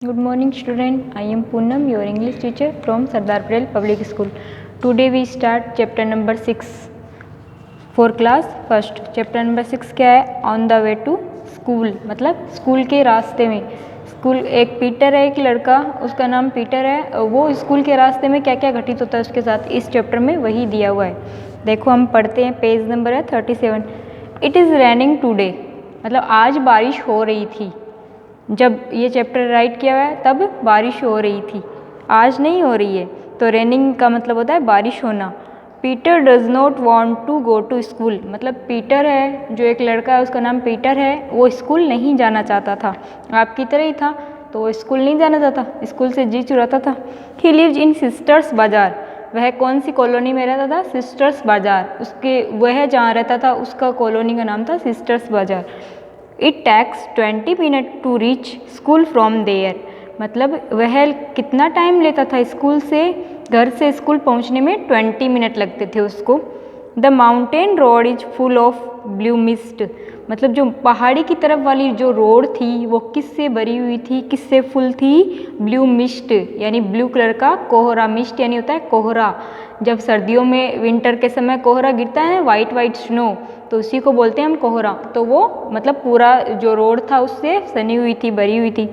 Good morning student, I am Poonam, your English teacher from Sardar Patel Public School. Today we start chapter number 6 for class first. Chapter number 6 क्या है? On the way to school, मतलब school के रास्ते में. School एक Peter है, एक लड़का, उसका नाम पीटर है. वो स्कूल के रास्ते में क्या क्या घटित होता है उसके साथ इस चैप्टर में वही दिया हुआ है. देखो हम पढ़ते हैं, पेज नंबर है 37. इट इज़ रेनिंग टूडे, मतलब आज बारिश हो रही थी. जब ये चैप्टर राइट किया हुआ है तब बारिश हो रही थी, आज नहीं हो रही है. तो रेनिंग का मतलब होता है बारिश होना. Peter does not want to go to school, मतलब पीटर है, जो एक लड़का है उसका नाम पीटर है, वो स्कूल नहीं जाना चाहता था. आपकी तरह ही था, तो वो स्कूल नहीं जाना चाहता, स्कूल से जी चुराता था. ही लिव्स इन सिस्टर्स बाजार, वह कौन सी कॉलोनी में रहता था? सिस्टर्स बाजार. उसके वह जहाँ रहता था उसका कॉलोनी का नाम था sisters Bazaar. It takes 20 minute to reach school from there, मतलब वह कितना टाइम लेता था स्कूल से, घर से स्कूल पहुंचने में 20 मिनट लगते थे उसको. The mountain road is full of blue mist, मतलब जो पहाड़ी की तरफ वाली जो रोड थी वो किससे भरी हुई थी, किससे फुल थी? ब्लू मिस्ट, यानी ब्लू कलर का कोहरा. मिस्ट यानी होता है कोहरा. जब सर्दियों में विंटर के समय कोहरा गिरता है, वाइट वाइट स्नो, तो उसी को बोलते हैं हम कोहरा. तो वो मतलब पूरा जो रोड था उससे सनी हुई थी, भरी हुई थी.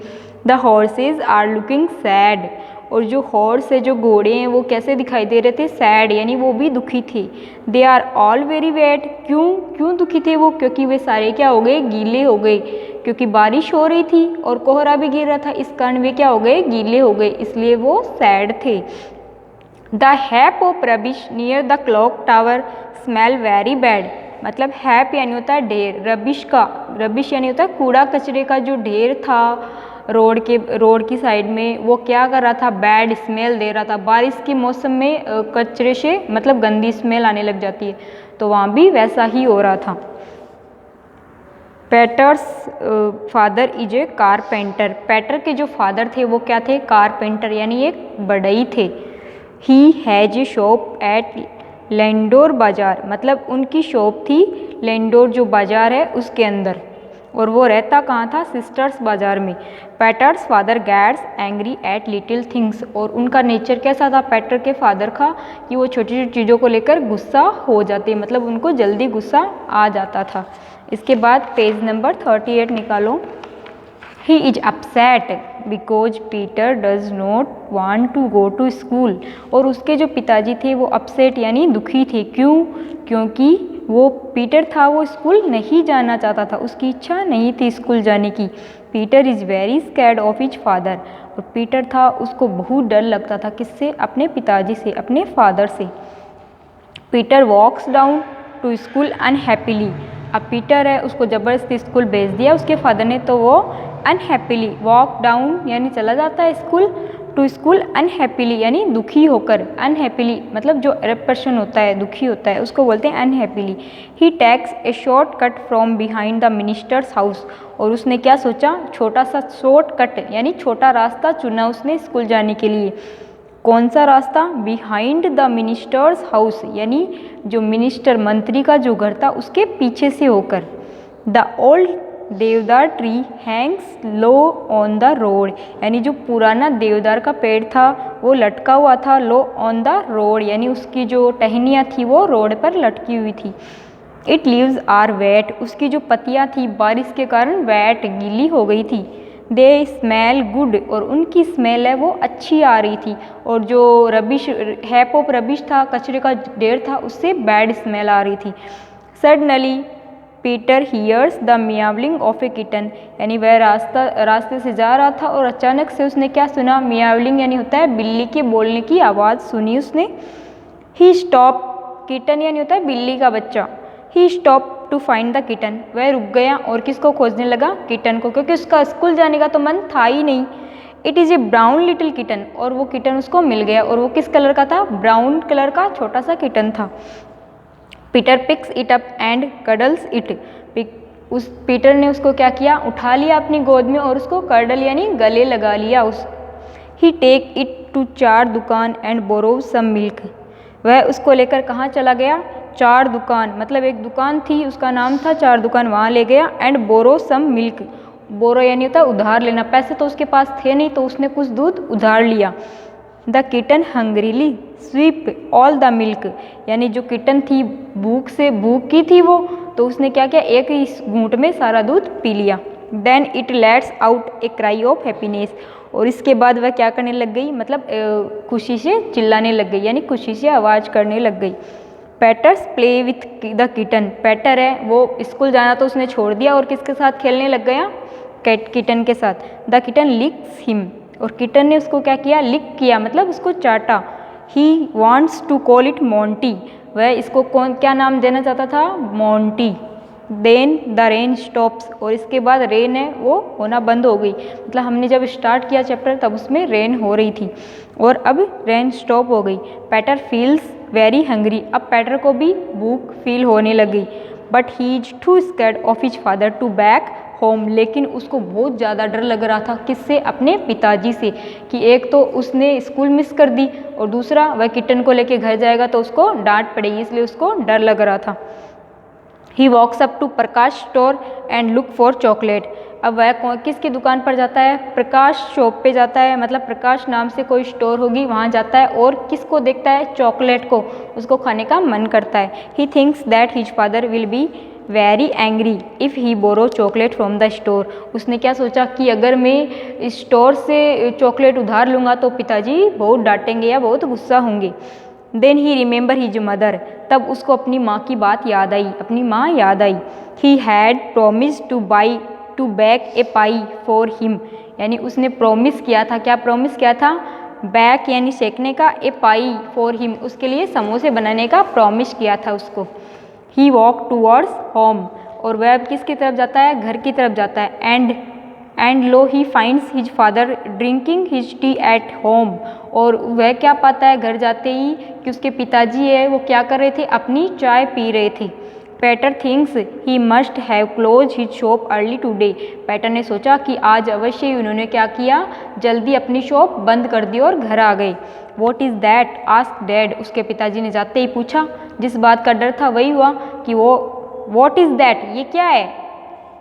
The horses are looking sad, और जो हॉर्स है, जो घोड़े हैं, वो कैसे दिखाई दे रहे थे? सैड, यानी वो भी दुखी थे. They are all very wet, क्यों दुखी थे वो? क्योंकि वे सारे क्या हो गए? गीले हो गए. क्योंकि बारिश हो रही थी और कोहरा भी गिर रहा था, इस कारण वे क्या हो गए? गीले हो गए, इसलिए वो सैड थे. The heap of rubbish near the clock tower smell very bad, मतलब हैप यानी होता है ढेर, रबिश यानी होता है कूड़ा कचरे का जो ढेर था रोड की साइड में, वो क्या कर रहा था? बैड स्मेल दे रहा था. बारिश के मौसम में कचरे से मतलब गंदी स्मेल आने लग जाती है, तो वहाँ भी वैसा ही हो रहा था. पैटर्स फादर इज ए कारपेंटर, पैटर के जो फादर थे वो क्या थे? कारपेंटर, यानी एक बढ़ई थे. He has a shop at Landour bazaar, मतलब उनकी शॉप थी लेंडोर जो बाजार है उसके अंदर, और वो रहता कहाँ था? सिस्टर्स बाजार में. Peter's father gets angry at little things, और उनका नेचर कैसा था पैटर के फादर का? कि वो छोटी छोटी चीज़ों को लेकर गुस्सा हो जाते, मतलब उनको जल्दी गुस्सा आ जाता था. इसके बाद पेज नंबर 38 निकालो. He is upset because Peter does not want to go to school, और उसके जो पिताजी थे वो अपसेट यानी दुखी थे. क्यों? क्योंकि वो पीटर था, वो स्कूल नहीं जाना चाहता था, उसकी इच्छा नहीं थी स्कूल जाने की. Peter is very scared of his father, और पीटर था, उसको बहुत डर लगता था. किससे? अपने पिताजी से, अपने फादर से. Peter walks down to school unhappily, अब पीटर है, उसको ज़बरदस्ती स्कूल भेज दिया उसके फादर ने, तो वो अनहैप्पीली, वॉक डाउन यानी चला जाता है स्कूल, टू स्कूल अनहैप्पीली यानी दुखी होकर. अनहैप्पीली मतलब जो पर्सन होता है, दुखी होता है, उसको बोलते हैं unhappily. He takes a short cut from behind the minister's house, और उसने क्या सोचा? छोटा सा शॉर्ट कट यानी छोटा रास्ता चुना उसने स्कूल जाने के लिए. कौन सा रास्ता? बिहाइंड द मिनिस्टर्स हाउस, यानी जो मिनिस्टर मंत्री का जो घर था उसके पीछे से होकर. द ओल्ड देवदार tree Hanks low on the road, यानी जो पुराना देवदार का पेड़ था वो लटका हुआ था लो ऑन द रोड, यानी उसकी जो टहनियाँ थी वो रोड पर लटकी हुई थी. इट लीव्स आर वेट, उसकी जो पत्तियाँ थी बारिश के कारण वेट गीली हो गई थी. दे स्मेल गुड, और उनकी स्मेल है वो अच्छी आ रही थी, और जो रबिश हैप ऑफ रबिश था, कचरे का ढेर था, उससे बैड स्मेल आ रही थी. Suddenly Peter hears the miaowing of a kitten, यानी वह रास्ते से जा रहा था और अचानक से उसने क्या सुना? मियावलिंग यानी होता है बिल्ली के बोलने की आवाज़ सुनी उसने. ही स्टॉप, किटन यानी होता है बिल्ली का बच्चा. He stop to find the kitten, वह रुक गया और किसको खोजने लगा? किटन को, क्योंकि उसका स्कूल जाने का तो मन था ही नहीं. It is a brown little kitten, और वो किटन उसको मिल गया, और वो किस कलर का था? ब्राउन कलर का छोटा सा किटन था. Peter picks it up and cuddles it, उस पीटर ने उसको क्या किया? उठा लिया अपनी गोद में और उसको कडल यानी गले लगा लिया. ही टेक इट टू चार दुकान एंड बोरो सम मिल्क, वह उसको लेकर कहाँ चला गया? चार दुकान, मतलब एक दुकान थी उसका नाम था चार दुकान, वहाँ ले गया. एंड बोरो सम मिल्क, बोरो यानी होता है उधार लेना, पैसे तो उसके पास थे नहीं तो उसने कुछ दूध उधार लिया। The kitten hungrily sweep all the milk, यानी जो किटन थी भूख की थी वो, तो उसने क्या किया, एक ही घूंट में सारा दूध पी लिया। Then it lets out a cry of happiness, और इसके बाद वह क्या करने लग गई, मतलब खुशी से चिल्लाने लग गई, यानी खुशी से आवाज़ करने लग गई। पैटर्स प्ले विथ द किटन, पैटर है वो स्कूल जाना तो उसने छोड़ दिया और किसके साथ खेलने लग गया, किटन के साथ। द किटन लिक्स हिम, और किटन ने उसको क्या किया, लिक किया, मतलब उसको चाटा। He wants to call it Monty, वह इसको क्या नाम देना चाहता था, Monty. Then the rain stops, और इसके बाद रेन है वो होना बंद हो गई, मतलब हमने जब स्टार्ट किया चैप्टर तब उसमें रेन हो रही थी और अब रेन स्टॉप हो गई। पैटर फील्स वेरी हंग्री, अब पैटर को भी भूख फील होने लगी। But he is too scared of his father to back home, लेकिन उसको बहुत ज़्यादा डर लग रहा था, किससे, अपने पिताजी से, कि एक तो उसने स्कूल मिस कर दी और दूसरा वह किटन को लेके घर जाएगा तो उसको डांट पड़ेगी, इसलिए उसको डर लग रहा था। He walks up to Prakash store and look for chocolate, अब वह किसकी दुकान पर जाता है, प्रकाश शॉप पे जाता है, मतलब प्रकाश नाम से कोई स्टोर होगी वहाँ जाता है और किसको देखता है, चॉकलेट को, उसको खाने का मन करता है। He thinks that his father will be very angry if he borrow chocolate from the store, उसने क्या सोचा कि अगर मैं स्टोर से चॉकलेट उधार लूँगा तो पिताजी बहुत डांटेंगे या बहुत गुस्सा होंगे। Then he remember his mother, तब उसको अपनी माँ की बात याद आई, अपनी माँ याद आई। He had promise to bake a pie for him, यानी उसने प्रोमिस किया था, क्या प्रोमिस किया था, बैक यानी सेकने का, ए पाई फॉर हिम, उसके लिए समोसे बनाने का प्रॉमिस किया था उसको। ही वॉक टूवर्ड्स होम, और वह अब किसकी तरफ जाता है, घर की तरफ जाता है। And low he finds his father drinking his T at home, और वह क्या पाता है घर जाते ही कि उसके पिताजी है वो क्या कर रहे थे, अपनी चाय पी रहे थे। Peter thinks he must have close his shop early today, Peter ने सोचा कि आज अवश्य ही उन्होंने क्या किया, जल्दी अपनी शॉप बंद कर दी और घर आ गए। What is that ask dad, उसके पिताजी ने जाते ही पूछा, जिस बात का डर था वही हुआ कि वो वॉट इज़ दैट, ये क्या है,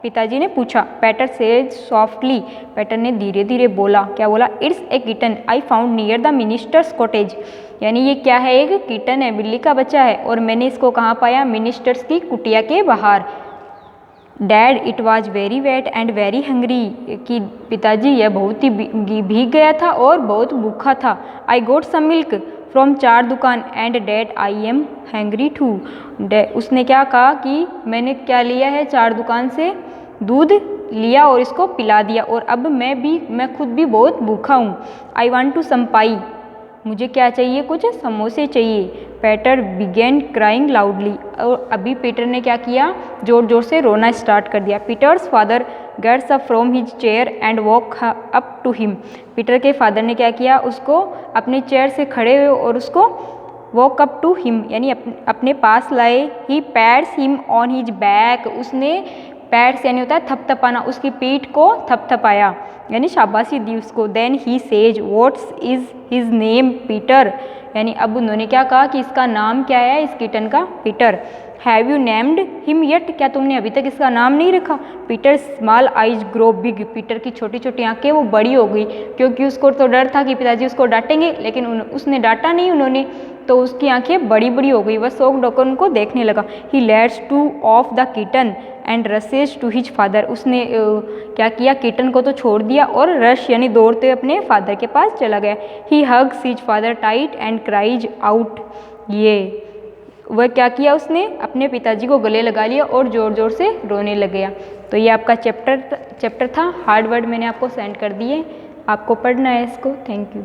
पिताजी ने पूछा। पैटर सेज सॉफ्टली, पैटर ने धीरे धीरे बोला, क्या बोला, it's a kitten I found near the ministers cottage, यानी ये क्या है, एक किटन है, बिल्ली का बच्चा है और मैंने इसको कहाँ पाया, मिनिस्टर्स की कुटिया के बाहर। Dad it was very wet and very hungry, कि पिताजी यह बहुत ही भीग गया था और बहुत भूखा था। आई गोट सम मिल्क फ्रॉम चार दुकान and dad I am hungry too, उसने क्या कहा कि मैंने क्या लिया है, चार दुकान से दूध लिया और इसको पिला दिया और अब मैं खुद भी बहुत भूखा हूँ। आई वॉन्ट टू सम पाई, मुझे क्या चाहिए, कुछ समोसे चाहिए। पैटर बिगेन क्राइंग लाउडली, और अभी पीटर ने क्या किया, जोर जोर से रोना स्टार्ट कर दिया। Peter's father gets up from his chair and walk up to him, Peter के फादर ने क्या किया, उसको अपनी चेयर से खड़े हुए और उसको वॉक अप टू हिम यानी अपने पास लाए। He pats him on his back, उसने पैड्स यानी होता है थपथपाना, उसकी पीठ को थपथपाया यानी शाबाशी दी उसको। Then he says what's is his name Peter, यानी अब उन्होंने क्या कहा कि इसका नाम क्या है, इस किटन का, Peter. Have you named him yet, क्या तुमने अभी तक इसका नाम नहीं रखा। Peter small eyes grow big, Peter की छोटी छोटी आंखें वो बड़ी हो गई, क्योंकि उसको तो डर था कि पिताजी उसको डांटेंगे, लेकिन उसने डांटा नहीं उन्होंने, तो उसकी आंखें बड़ी बड़ी हो गई, वह शौक होकर उनको देखने लगा। He lets to of the kitten and races to his father, उसने क्या किया, किटन को तो छोड़ दिया और रश यानी दौड़ते अपने फादर के पास चला गया। He hugs his father tight and cries out, ये वह क्या किया, उसने अपने पिताजी को गले लगा लिया और ज़ोर ज़ोर से रोने लग गया। तो ये आपका चैप्टर था, हार्ड वर्ड मैंने आपको सेंड कर दिए, आपको पढ़ना है इसको। Thank you.